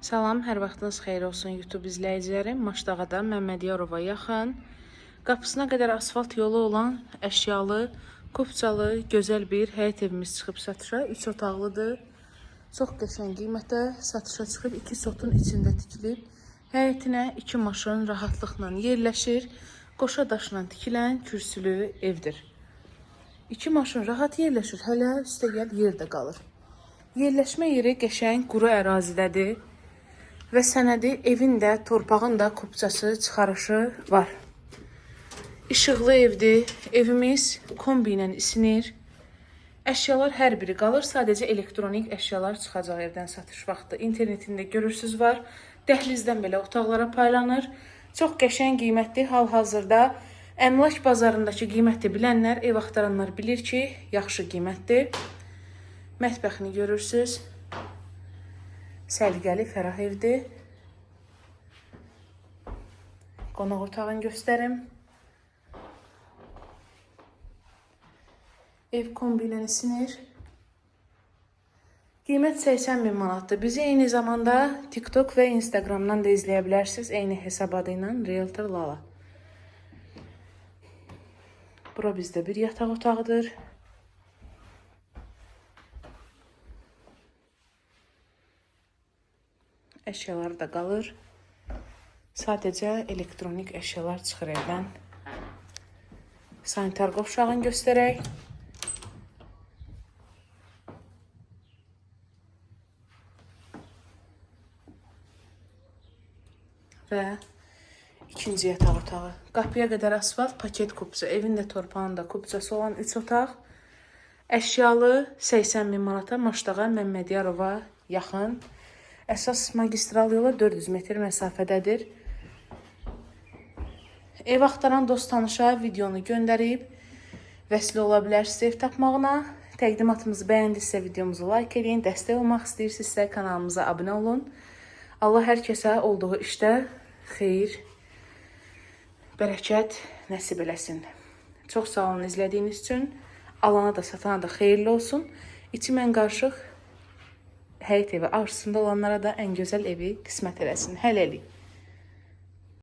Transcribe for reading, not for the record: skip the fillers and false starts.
Salam, hər vaxtınız xeyir olsun YouTube izləyiciləri. Maşdağada Məmmədiyarova yaxın, qapısına qədər asfalt yolu olan əşyalı, kupçalı, gözəl bir həyət evimiz çıxıb satışa. 3 otaqlıdır. Çox qəşəng qiymətə satışa çıxıb. 2 sotun içində tikilib. Həyətinə 2 maşın rahatlıqla yerləşir. Qoşa daşla tikilən kürsülü evdir. 2 maşın rahat yerləşir. Hələ üstəgəl yer də qalır. Yerləşmə yeri qəşəng quru ərazidədir. Və sənədi evin də, torpağın da kupçası, çıxarışı var. İşıqlı evdir. Evimiz kombi ilə isinir. Əşyalar hər biri qalır. Sadəcə elektronik əşyalar çıxacaq evdən satış vaxtı. İnternetində görürsüz var. Dəhlizdən belə otaqlara paylanır. Çox qəşəng qiymətli. Hal-hazırda əmlak bazarındakı qiyməti bilənlər, ev axtaranlar bilir ki, yaxşı qiymətdir. Mətbəxini görürsüz. Səliqəli, fərah evdir. Qonaq otağını göstərim. Ev kombi ilə isinir. Qiymət 80.000 manatdır. Bizi eyni zamanda TikTok və Instagramdan da izləyə bilərsiniz. Eyni hesab adı ilə Realtor Lala. Bura bizdə bir yataq otağıdır. Əşyalar da qalır. Sadəcə elektronik əşyalar çıxır evdən. Sanitar qovşağını göstərək. Və ikinci yataq otağı. Qapıya qədər asfalt, paket kupça. Evin də torpağın da kupçası olan 3 otaq. Əşyalı 80.000 manata Maşdağa Məmmədiyarova yaxın. Əsas magistral yola 400 metr məsafədədir. Ev axtaran dost tanışa videonu göndərib vəsli ola bilərsiniz ev tapmağına. Təqdimatımızı bəyəndirsə videomuzu like edin. Dəstək olmaq istəyirsinizsə kanalımıza abunə olun. Allah hər kəsə olduğu işdə xeyir, bərəkət nəsib eləsin. Çox sağ olun izlədiyiniz üçün. Alana da satana da xeyirli olsun. İçimən qarışıq həyət evi arzusunda olanlara da ən gözəl evi qismət eləsin. Hələlik.